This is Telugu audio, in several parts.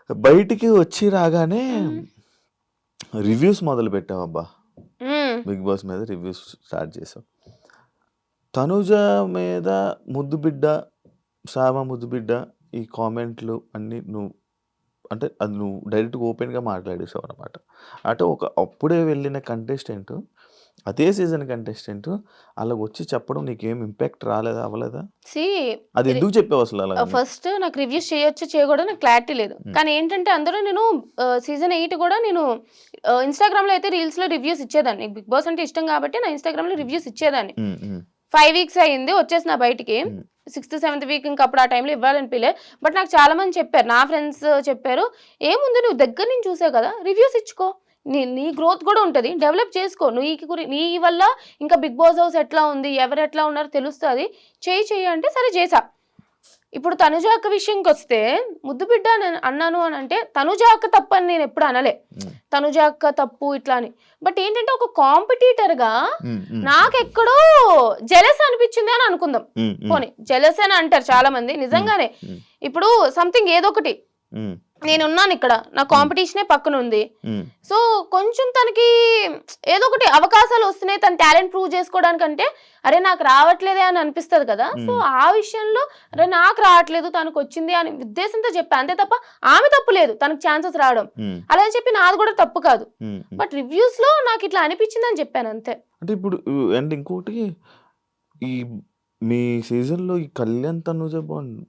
బయటికి వచ్చి రాగానే హ్మ్. రివ్యూస్ మొదలు పెట్టావబ్బా! హ్మ్. బిగ్ బాస్ మీద రివ్యూస్ స్టార్ట్ చేసావు. తనుజ మీద ముద్దు బిడ్డ, శ్రావ ముద్దు బిడ్డ ఈ కామెంట్లు అన్నీ అంటే అది నువ్వు డైరెక్ట్‌గా ఓపెన్‌గా మాట్లాడేసావనమాట. అంటే అప్పుడే వెళ్ళిన కంటెస్టెంట్, అదే సీజన్ కంటెస్టెంట్ అలాగొచ్చి చెప్పడం నీకేం ఇంపాక్ట్ రాలేదా? అవ్వలేదా? సీ అది రి ఎందుకు చెప్పావు అసలు అలాగని? ఫస్ట్ నాకు రివ్యూస్ చేయొచ్చో చేయకూడదో నాకు క్లారిటీ లేదు. హ్మ్. కానీ ఏంటంటే అందులో నేను సీజన్ 8 కూడా నేను ఇన్‌స్టాగ్రామ్‌లో అయితే రీల్స్‌లో రివ్యూస్ ఇచ్చేదాన్ని. బిగ్ బాస్ అంటే ఇష్టం కాబట్టి నా ఇన్‌స్టాగ్రామ్‌లో రివ్యూస్ ఇచ్చేదాన్ని. హ్మ్. హ్మ్. 5 వీక్స్ అయింది వచ్చేసిన బయటికి. హ్మ్. 6థ్, 7థ్ వీక్ ఇంక అప్పుడు ఆ టైంలో ఇవ్వాలనిపియలే. బట్ నాకు చాలా మంది చెప్పారు. నా ఫ్రెండ్స్ చెప్పారు. "ఏముంది నువ్వు దగ్గర నుంచి చూసావు కదా! రివ్యూస్ ఇచ్చుకో. నీ నీ గ్రోత్ కూడా ఉంటది. డెవలప్ చేసుకో. నీ వల్ల ఇంకా బిగ్ బాస్ హౌస్ ఎట్లా ఉంది? ఎవరు ఎట్లా ఉన్నారో తెలుస్తది. చెయ్యి అంటే సరే చేశా. ఇప్పుడు తనుజ అక్క విషయంకొస్తే ముద్దు బిడ్డ అన్నాను అనంటే తనుజ అక్క తప్పని నేనెప్పుడు అనలే. హ్మ్. తనుజ అక్క తప్పు ఇట్లా అని. బట్ ఏంటంటే ఒక కాంపిటీటర్‌గా హ్మ్. హ్మ్. నాకెక్కడో జెలస్ అనిపిచ్చింది అని అనుకుందాం. హ్మ్. హ్మ్. పోనీ జెలస్ అని అంటారు చాలా మంది. హ్మ్. నిజంగానే. హ్మ్. ఇప్పుడు సంథింగ్ ఏదోకటి హ్మ్. నేనున్నానిక్కడ. నా హ్మ్. కాంపిటీషనే పక్కనుంది. హ్మ్. సో, కొంచెం తనకి ఏదో ఒకటి అవకాశాలొస్తున్నాయి. తన టాలెంట్ ప్రూవ్ చేసుకోవడానికంటే, అరే! నాకు రావట్లేదే అని అనిపిస్తది కదా! సో, హ్మ్. ఆ విషయంలో అరే! నాకు రావట్లేదు తనకొచ్చింది అనే ఉద్దేశంతో చెప్పా. అంతే తప్ప ఆమె తప్పు లేదు. తనకి ఛాన్సెస్ రావడం. హ్మ్. అలా అని చెప్పి నాది కూడా తప్పు కాదు. హ్మ్. హ్మ్. బట్ రివ్యూస్‌లో నాకిట్లా అనిపిచ్చిందని చెప్పానంతే. అంటే ఇప్పుడు అండ్ ఇంకోటి ఈ మీ సీజన్‌లో ఈ కళ్యాణ్, తనుజ బాండ్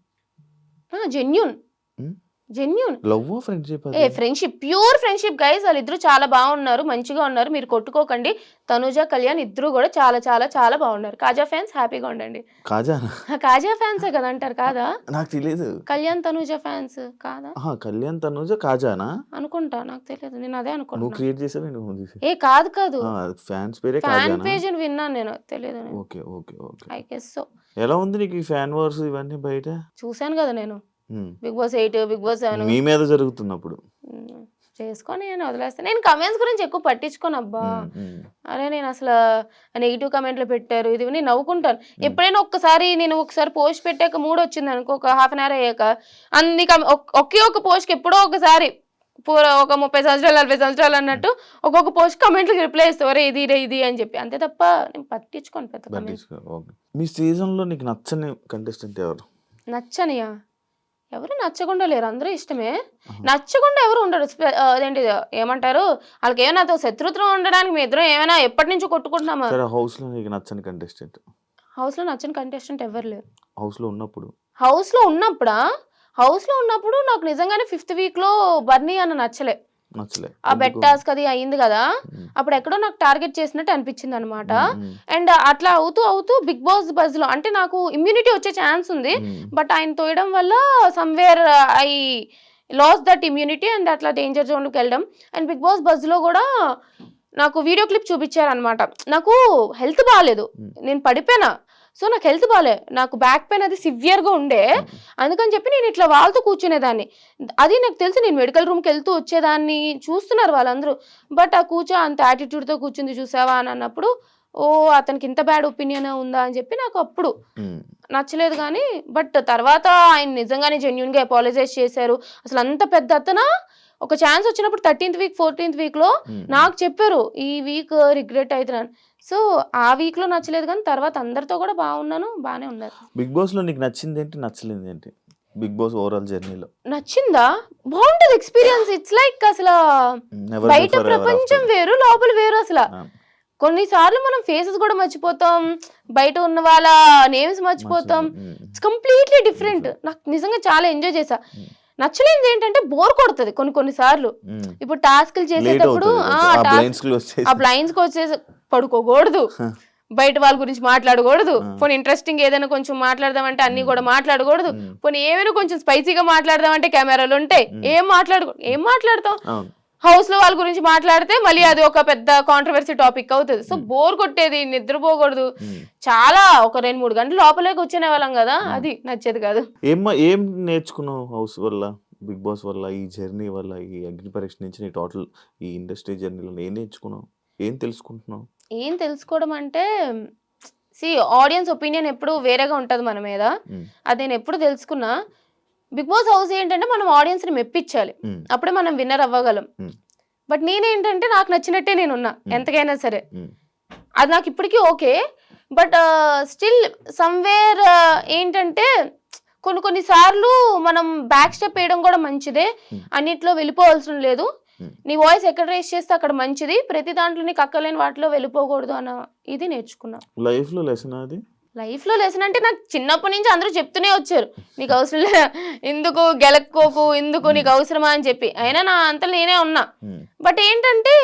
జెన్యూన్. హ్మ్. జెన్యూన్. లవ్వా? ఫ్రెండ్‌షిప్ అది? ఫ్రెండ్‌షిప్. Pure friendship guys. వాళ్ళిద్దరూ చాలా బాగున్నారు. మంచిగా ఉన్నారు. మీరు కొట్టుకోకండి. తనూజ, కళ్యాణ్ ఇద్దరు గూడా చాలా చాలా చాలా బాగున్నారు. కాజా ఫ్యాన్స్ హ్యాపీగా ఉండండి. కాజానా? కాజా ఫ్యాన్సే కదా అంటారు కాదా? నాకు తెలీదు. కళ్యాణ్, తనూజ ఫ్యాన్స్ కాదా? ఆహా! కళ్యాణ్, తనుజ కాజానా? అనుకుంటా. నాకు తెలీదు. నేను అదే నువ్వు అనుకుంటున్నా. క్రియేట్ చేసావా ఏంటి నువ్వు తీసి? కాదు కాదు. ఆ! ఫ్యాన్స్ పేరే ఫ్యాన్ కాజానా? పేజ్ అని విన్నాను నేను. తెలీదు నేను. Okay. Okay. Okay. I guess so. ఎలా ఉంది నీకు ఈ ఫ్యాన్ వార్స్ ఇవన్నీ బయట? చూసాను గదా నేను. హ్మ్. Big boss 8, big boss 7. మీ మీద జరుగుతున్నప్పుడు. హ్మ్. చేసుకొని నేను వదిలేస్తా. నేను కామెంట్స్ గురించి ఎక్కువ పట్టించుకోనబ్బా! హ్మ్. హ్మ్. అరే! నేనసలా నెగెటివ్ కామెంట్‌లు పెట్టారు. ఇది నేను నవ్వుకుంటాను. హ్మ్. ఎప్పుడైనా నేను ఒకసారి పోస్ట్ పెట్టాక మూడొచ్చిందనుకో ఒక హాఫ్ అన్ అవర్ అయ్యాక అన్ని ఒకే ఒక పోస్ట్‌కి ఎప్పుడో ఒకసారి ఒక 30 సంవత్సరాలు, 40 సంవత్సరాలు హ్మ్. అన్నట్టు ఒక్కొక్క పోస్ట్ కామెంట్‌లకి రిప్లై ఇస్తా. ఒరేయ్! ఇది అని చెప్పి. అంతే తప్ప నేను పట్టించుకోను పెద్ద కామెంట్స్. పట్టించుకో. ఓకే. మీ సీజన్‌లో నీకు నచ్చని కంటెస్టెంట్ ఎవరు? నచ్చనియా? ఎవరు నచ్చకుండా లేరు. అందరూ ఇష్టమే. ఆహా! నచ్చకుండా ఎవరు ఉండరు. అదేంటిది ఏమంటారు? ఆళ్ళకేమైనా నాతో శత్రుత్వం ఉండడానికి మేమిద్దరం ఏమైనా ఎప్పటినుంచో కొట్టుకుంటున్నామా? సరే హౌస్‌లో నీకు నచ్చని కంటెస్టెంట్. హౌస్‌లో నచ్చని కంటెస్టెంట్ ఎవ్వరు లేరు. హౌస్‌లో ఉన్నప్పుడు. హౌస్‌లో ఉన్నప్పుడా? హౌస్‌లో ఉన్నప్పుడు నాకు నిజంగానే ఫిఫ్త్ వీక్‌లో బర్నీ అన్న నచ్చలే. నచ్చలే. ఆ బెడ్ ఎందుకు? టాస్క్ అది అయింది గదా! హ్మ్. అప్పుడెక్కడో నాకు టార్గెట్ చేసినట్టు అనిపించిందనమాట. హ్మ్. హ్మ్. అండ్ అట్లా అవుతూ బిగ్ బాస్ బజ్‌లో అంటే నాకు ఇమ్యూనిటీ వచ్చే ఛాన్స్ ఉంది. హ్మ్. బట్ ఆయన తోయడం వల్ల somewhere I last that immunity and అట్లా డేంజర్ జోన్‌లోకెళ్ళడం. అండ్ బిగ్ బాస్ బజ్‌లో గూడా నాకు వీడియో క్లిప్ చూపిచ్చారనమాట. నాకు హెల్త్ బాలేదు. హ్మ్. నేను పడిపోయినా. సో, నాకు హెల్త్ బాలే. నాకు బ్యాక్ పెయిన్ అది సివియర్‌గా ఉండే. హ్మ్. అందుకని చెప్పి నేనిట్లా వాళ్ళతో కూర్చునేదాన్ని. అది నాకు తెలుసు నేను మెడికల్ రూమ్‌కెళ్తూ వచ్చేదాన్ని. చూస్తున్నారు వాళ్ళందరూ. బట్ అంత యాటిట్యూడ్‌తో కూర్చుంది చూసావా అని అన్నప్పుడు, ఓహ్! అతనికి ఇంత బ్యాడ్ ఒపీనియనే ఉందా అని చెప్పి నాకు అప్పుడు హ్మ్. నచ్చలేదు గానీ, బట్ తర్వాత ఆయన నిజంగానే జెన్యూన్‌గా అపాలజైజ్ చేశారు. అసలంత పెద్ద అతనా ఒక ఛాన్స్ వచ్చినప్పుడు 13థ్ వీక్, 14థ్ వీక్‌లో హ్మ్. నాకు చెప్పారు. ఈ వీక్ రిగ్రెట్ అయితున్నాను. సో, ఆ వీక్‌లో నచ్చలేదు గానీ, తర్వాత అందరితో కూడా బాగున్నాను. బానే ఉన్నారు. బిగ్ బాస్‌లో నీకు నచ్చిందేంటి? నచ్చలేనిదేంటి? బిగ్ బాస్ ఓవరాల్ జర్నీలో. నచ్చిందా? బావుంటది ఎక్స్‌పీరియన్స్. ఇట్స్ లైక్ అసలా నెవర్ బయట బిఫోర్ ఎవర్ ప్రపంచం ఆఫ్టర్. వేరు, లోపల వేరు అసల. ఆ! కొన్ని సార్లు మనం ఫేసెస్ గూడా మర్చిపోతాం. బయట ఉన్న వాళ్ళ నేమ్స్ మర్చిపోతాం. మర్చిపోతాం. హ్మ్. It's completely different. డిఫరెంట్. నాకు నిజంగా చాలా ఎంజాయ్ చేశా. హ్మ్. నచ్చలేనిదేంటంటే బోర్ కొడతది కొన్ని సార్లు. హ్మ్. ఇప్పుడు టాస్క్‌లు లేట్ చేసేటప్పుడు అవుతది కొంచెం. ఆ టాస్క్ బ్లైండ్స్ క్లోజ్ చేసి. బ్లైండ్స్‌కొచ్చేసి పడుకోకూడదు. బయట వాళ్ళ గురించి మాట్లాడకూడదు. ఆ! పోనీ ఇంట్రెస్టింగ్ ఏదైనా కొంచెం మాట్లాడదామంటే అన్నీ హ్మ్. గూడా మాట్లాడకూడదు. హ్మ్. పోనీ ఏమైనా కొంచెం స్పైసీగా మాట్లాడదామంటే కెమెరాలుంటాయి. హ్మ్. ఏం మాట్లాడతాం? అవును. హౌస్‌లో వాళ్ళ గురించి మాట్లాడితే మళ్ళీ అది ఒక పెద్ద కాంట్రోవర్సీ టాపిక్ అవుతది. సో, హ్మ్. బోర్ కొట్టేది. నిద్రపోకూడదు. హ్మ్. చాలా ఒక 2, 3 గంటలు లోపలే కూర్చునేవాళ్ళం గదా! హ్మ్. అది నచ్చేది కాదు. ఏం నేర్చుకున్నావు హౌస్ వల్ల? బిగ్ బాస్ వల్ల, ఈ జర్నీ వల్ల, ఈ అగ్ని పరీక్ష నుంచి నీ టోటల్ ఈ ఇండస్ట్రీ జర్నీలో ఏం నేర్చుకున్నావు? ఏం తెలుసుకుంటున్నావు? ఏం తెలుసుకోవడం అంటే ఆడియన్స్ ఒపీనియన్ ఎప్పుడు వేరేగా ఉంటది మన మీద. హ్మ్. అది నేనెప్పుడు తెలుసుకున్నా. బిగ్ బాస్ హౌస్ ఏంటంటే మనం ఆడియన్స్ ని మెప్పించాలి, అప్పుడే మనం విన్నర్ అవ్వగలం. బట్ నేనేంటంటే నాకు నచ్చినట్టే నేనున్నా ఎంతకైనా సరే, అది నాకు ఇప్పటికీ ఓకే. బట్ స్టిల్ సమ్వేర్ ఏంటంటే కొన్ని సార్లు మనం బ్యాక్ స్టెప్ వేయడం కూడా మంచిదే, అన్నిట్లో వెళ్ళిపోవాల్సిన లేదు. నీ వాయిస్ ఎక్కడ రేస్ చేస్తే అక్కడ మంచిది, ప్రతి దాంట్లో నీకు అక్కలేని వాటిలో వెళ్ళిపోకూడదు అన్న ఇది నేర్చుకున్నా. లైఫ్ లో లెసన్ అది. లైఫ్ లో లెసన్ అంటే నాకు చిన్నప్పటి నుంచి అందరూ చెప్తూనే వచ్చారు, నీకు అవసరం లే, ఎందుకు గెలక్కోకు, ఎందుకు నీకు అవసరమా అని చెప్పి. అయినా నా అంతా నేనే ఉన్నా. బట్ ఏంటంటే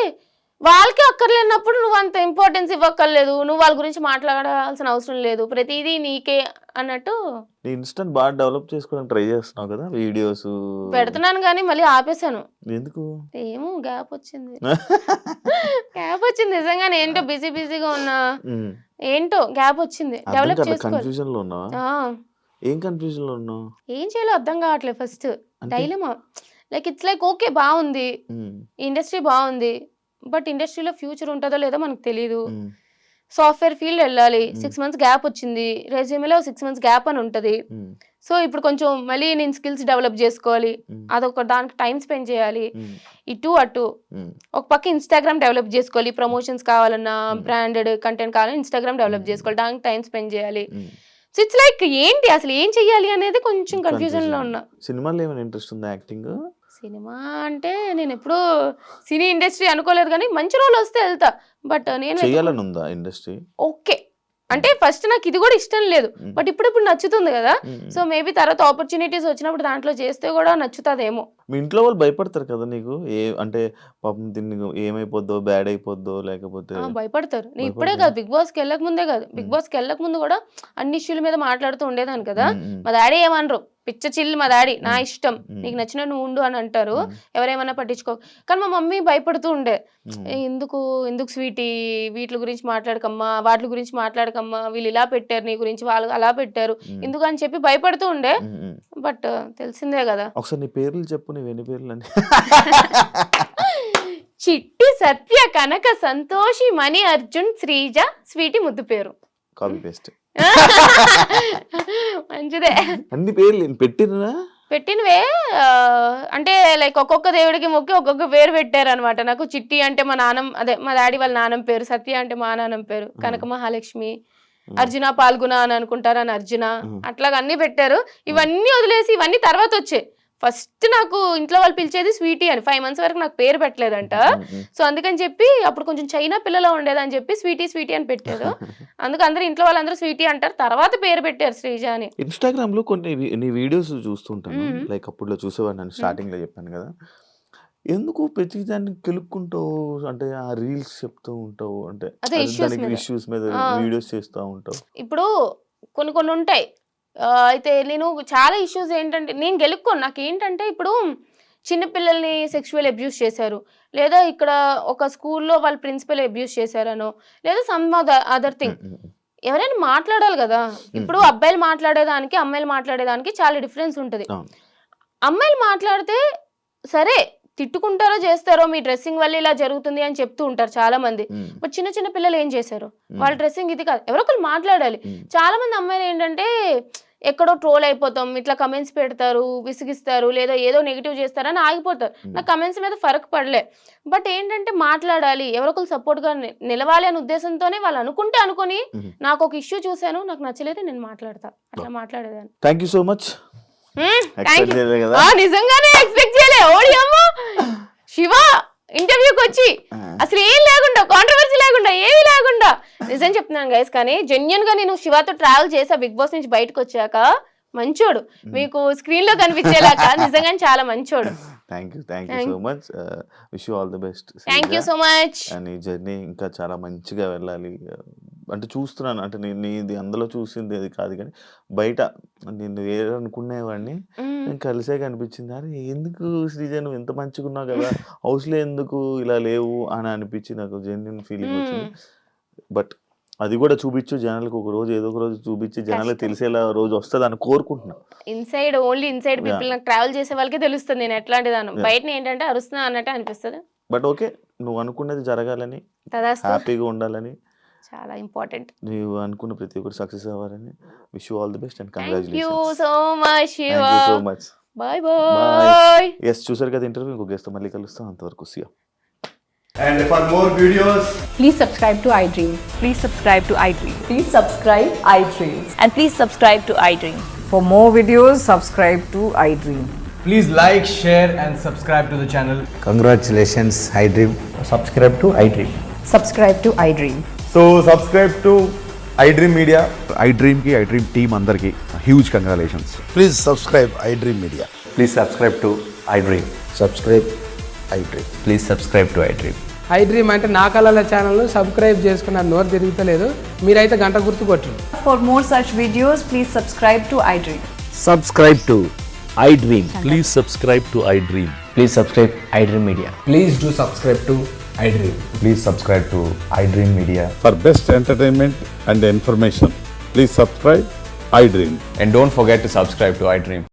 వాళ్ళకి అక్కర్లేనప్పుడు నువ్వు అంత ఇంపార్టెన్స్ ఇవ్వక్కర్లేదు, నువ్వు వాళ్ళ గురించి మాట్లాడాల్సిన అవసరం లేదు, ప్రతిదీ నీకే అన్నట్టు. ఇన్స్టెంట్ బాగా డెవలప్ చేసుకోవడానికి ట్రై చేస్తున్నావు కదా, వీడియోస్ పెడుతున్నాను కానీ మళ్ళీ ఆపేశాను. ఎందుకు? ఏమో గ్యాప్ వచ్చింది. గ్యాప్ వచ్చింది నిజంగానే, ఏంటో బిజీగా ఉన్నా, ఏంటో గ్యాప్ వచ్చింది. డెవలప్ కన్ఫ్యూజన్ లో ఉన్నావా? ఏం కన్ఫ్యూజన్ లో ఉన్నావు? ఏం చేయాలో అర్థం కావట్లేదు. First dilemma, like it's like okay బాగుంది, ఇండస్ట్రీ బాగుంది, బట్ ఇండస్ట్రీలో ఫ్యూచర్ ఉంటుందో లేదో మనకు తెలియదు. సాఫ్ట్వేర్ ఫీల్డ్ వెళ్ళాలి, 6 months గ్యాప్ వచ్చింది, రెజ్యూమేలో 6 months గ్యాప్ అని ఉంటుంది. సో ఇప్పుడు కొంచెం మళ్ళీ నేను స్కిల్స్ డెవలప్ చేసుకోవాలి, అదొక దానికి టైం స్పెండ్ చేయాలి, ఇటు అటు. ఒక పక్క ఇన్స్టాగ్రామ్ డెవలప్ చేసుకోవాలి, ప్రమోషన్స్ కావాలన్నా, బ్రాండెడ్ కంటెంట్ కావాలన్నా ఇన్స్టాగ్రామ్ డెవలప్ చేసుకోవాలి, దానికి టైం స్పెండ్ చేయాలి. సో ఇట్స్ లైక్ ఏంటి అసలు ఏం చెయ్యాలి అనేది కొంచెం కన్ఫ్యూజన్ లో ఉన్నా. సినిమాలో ఏమైనా ఇంట్రెస్ట్ ఉందా? యాక్టింగ్? సినిమా అంటే నేను ఎప్పుడు సినీ ఇండస్ట్రీ అనుకోలేదు, కానీ మంచి రోల్ వస్తే వెళ్తా. బట్ నేను చేయాలని ఉందా ఇండస్ట్రీ? ఓకే అంటే ఫస్ట్ నాకు ఇది కూడా ఇష్టం లేదు, బట్ ఇప్పుడు నచ్చుతుంది కదా. సో మేబీ తర్వాత ఆపర్చునిటీస్ వచ్చినప్పుడు దాంట్లో చేస్తే కూడా నచ్చుతుందేమో. మీ ఇంట్లో వాళ్ళు భయపడతారు కదా నీకు, అంటే పాపం దీన్ని ఏమైపోద్దో, బ్యాడ్ అయిపోద్దో లేకపోతే? భయపడతారు. నేను ఇప్పుడే కాదు, బిగ్ బాస్కి వెళ్ళక ముందే కాదు, బిగ్ బాస్కి వెళ్ళక ముందు కూడా అన్ని ఇష్యూల మీద మాట్లాడుతూ ఉండేదాన్ని కదా. మా డాడీ ఏమనరు, పిచ్చ చిల్లు మా డాడీ, నా ఇష్టం, నీకు నచ్చిన నువ్వు ఉండు అని అంటారు, ఎవరేమన్నా పట్టించుకో. కానీ మా మమ్మీ భయపడుతూ ఉండే, ఎందుకు స్వీటీ వీటి గురించి మాట్లాడకమ్మా, వాటి గురించి మాట్లాడకమ్మా, వీళ్ళు ఇలా పెట్టారు నీ గురించి, వాళ్ళు అలా పెట్టారు, ఎందుకు అని చెప్పి భయపడుతూ ఉండే. బట్ తెలిసిందే కదా. ఒకసారి నీ పేర్లు చెప్పు, నీ ఎన్ని పేర్లు అని? చిట్టి, సత్య, కనక, సంతోషి, మణి, అర్జున్, శ్రీజ, స్వీటీ ముద్దు పేరు. Copy paste. మంచిదే. అన్ని పేర్లు పెట్టినవే అంటే లైక్ ఒక్కొక్క దేవుడికి మొక్కి ఒక్కొక్క పేరు పెట్టారు అనమాట. నాకు చిట్టి అంటే మా నాన్నమ్మ, అదే మా డాడీ వాళ్ళ నాన్నమ్మ పేరు, సత్య అంటే మా నాన్నమ్మ పేరు, కనక మహాలక్ష్మి, అర్జున పాల్గొన అని అనుకుంటారు అని అర్జున, అట్లాగా అన్ని పెట్టారు. ఇవన్నీ వదిలేసి ఇవన్నీ తర్వాత వచ్చాయి. ఫస్ట్ నాకు ఇంట్లో వాళ్ళు పిలిచేది స్వీటీ అని, 5 months వరకు నాకు పేరు పెట్టలేదంట. సో అందుకని చెప్పి అప్పుడు కొంచెం చైనా పిల్లలో ఉండేదని చెప్పి స్వీటీ అని పెట్టారు. అందుకు అందరూ ఇంట్లో వాళ్ళందరూ స్వీటీ అంటారు, తర్వాత పేరు పెట్టారు శ్రీజ అని. ఇన్స్టాగ్రామ్ లో కొన్ని నీ వీడియోస్ చూస్తుంటాను, లైక్ అప్పుడు చూసేవాడిని నేను, స్టార్టింగ్ లో చెప్పాను కదా. ఎందుకు ప్రతిదాన్ని కెలుక్కుంటావు, అంటే ఆ రీల్స్ చెప్తూ ఉంటావు, అంటే ఇష్యూస్ మీద వీడియోస్ చేస్తూ ఉంటావు. ఇప్పుడు కొన్ని ఉంటాయి, అయితే నేను చాలా ఇష్యూస్ ఏంటంటే నేను గెలుక్కోను. నాకు ఏంటంటే ఇప్పుడు చిన్నపిల్లల్ని సెక్షువల్ అబ్యూస్ చేశారు, లేదా ఇక్కడ ఒక స్కూల్లో వాళ్ళ ప్రిన్సిపల్ అబ్యూస్ చేశారనో, లేదా సమ్ అదర్ థింగ్, ఎవరైనా మాట్లాడాలి కదా. ఇప్పుడు అబ్బాయిలు మాట్లాడేదానికి అమ్మాయిలు మాట్లాడేదానికి చాలా డిఫరెన్స్ ఉంటుంది. అమ్మాయిలు మాట్లాడితే సరే తిట్టుకుంటారో చేస్తారో, మీ డ్రెస్సింగ్ వల్ల ఇలా జరుగుతుంది అని చెప్తూ ఉంటారు చాలా మంది. బట్ చిన్న పిల్లలు ఏం చేశారు, వాళ్ళ డ్రెస్సింగ్ ఇది కాదు, ఎవరో ఒకరు మాట్లాడాలి. చాలా మంది అమ్మాయిలు ఏంటంటే ఎక్కడో ట్రోల్ అయిపోతాం, ఇట్లా కమెంట్స్ పెడతారు, విసిగిస్తారు, లేదా ఏదో నెగిటివ్ చేస్తారని ఆగిపోతారు. నాకు కమెంట్స్ మీద ఫరక్ పడలే. బట్ ఏంటంటే మాట్లాడాలి, ఎవరొకరు సపోర్ట్ గా నిలవాలి అనే ఉద్దేశంతోనే వాళ్ళు అనుకొని నాకు ఒక ఇష్యూ చూశాను, నాకు నచ్చలేదు, నేను మాట్లాడతా, అట్లా మాట్లాడేదాన్ని. Thank you so much. నిజంగానే ఎక్స్పెక్ట్ చేయలే. ఓడియమ్మా శివ ఇంటర్వ్యూకి వచ్చి అసలు ఏం లేకుండా, కాంట్రవర్సీ లేకుండా, ఏమీ లేకుండా, నిజం చెప్తున్నాను గైస్. కానీ జెన్యున్ గా నేను శివతో ట్రావెల్ చేసా బిగ్ బాస్ నుంచి బయటకు వచ్చాక. మంచోడు, మీకు స్క్రీన్ లో కనిపించేలాగా నిజంగా చాలా మంచోడు. Thank you so much. Wish you all the best. Thank you so much. నీ జర్నీ ఇంకా చాలా మంచిగా వెళ్ళాలి. అంటే చూస్తున్నాను, అంటే నీది అందులో చూసింది అది కాదు, కానీ బయట నేను వేరే అనుకునేవాడిని, నేను కలిసే కనిపించింది. అరే ఎందుకు శ్రీజ నువ్వు ఎంత మంచిగా ఉన్నావు కదా, హౌస్లో ఎందుకు ఇలా లేవు అని అనిపించి నాకు జెన్యున్ ఫీలింగ్ వచ్చింది. బట్ అది కూడా చూపించు జనాలకు, ఒక రోజు ఏదో ఒక రోజు చూపించి జనాలకు తెలిసేలా రోజు వస్తుంది అని కోరుకుంటున్నా. ఇన్సైడ్ ఓన్లీ ఇన్సైడ్ పీపుల్, నాకు ట్రావెల్ చేసే వాళ్ళకే తెలుస్తుంది నేను ఎట్లాంటిదాను. బయట ఏంటంటే అరుస్తున్నా అన్నట్టు అనిపిస్తుంది. బట్ ఓకే, నువ్వు అనుకున్నది జరగాలని, హ్యాపీగా ఉండాలని, చాలా ఇంపార్టెంట్. నువ్వు అనుకున్న ప్రతి ఒక్కరు సక్సెస్ అవ్వాలని. Wish you all the best and congratulations. Thank you so much. Bye bye. Yes, చూసారు కదా ఇంటర్వ్యూ. ఇంకో గెస్ట్ మళ్ళీ కలుస్తాం. అంతవరకు see you. And for more videos, Please subscribe to iDream. Please subscribe to iDream. Please subscribe iDream. And please subscribe to iDream. For more videos, subscribe to iDream. please like, share and subscribe to the channel. Congratulations, iDream. Subscribe to iDream. Subscribe to iDream. So subscribe to iDream Media. iDream team అందరికి huge congratulations. Please subscribe iDream Media. Please subscribe to iDream. Subscribe iDream. Please subscribe to iDream. iDream అంటే నా కళల ఛానల్ను సబ్స్క్రైబ్ చేసుకున్న నోరు తిరుగుతలేదు. మీరైతే గంట గుర్తు కొట్టండి. For more such videos, please subscribe to iDream. Subscribe to iDream. Please subscribe to iDream. Please subscribe iDream Media. Please do subscribe to iDream. Please subscribe to iDream Media. For best entertainment and information, please subscribe iDream. And don't forget to subscribe to iDream.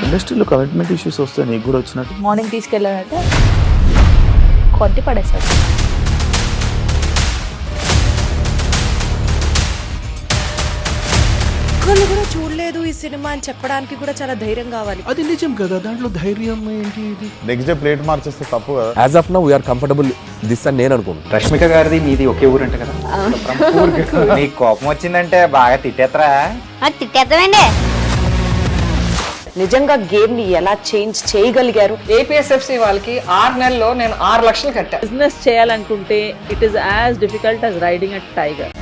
ఇండస్ట్రీలో కమిట్మెంట్ ఇష్యూస్ వస్తే నీకు కూడా వచ్చినట్టు మార్నింగ్ తీసుకెళ్ళాలంటే కొట్టి పడేస్తాడు. ఒక్కళ్ళు కూడా చూడలేదు ఈ సినిమా అని చెప్పడానికి కూడా చాలా ధైర్యం కావాలి. అది నిజం కదా, దాంట్లో ధైర్యం ఏంటి? ఇది నెక్స్ట్ డే ప్లేట్ మార్చేస్తే తప్పు కదా. As of now we are comfortable this అని నేను అనుకుంటున్నాను. రష్మిక గారిది మీది ఒకే ఊరు అంట కదా. నీకు కోపం వచ్చిందంటే బాగా తిట్టేత్తరా? తిట్టేద్దామండి. నిజంగా గేమ్ ని ఎలా చేంజ్ చేయగలిగారు? ఏపీఎస్ఎఫ్సి వాళ్ళకి 6 నెలల్లో నేను 6 లక్షలు కట్టా. బిజినెస్ చేయాలనుకుంటే it is as difficult as riding a tiger.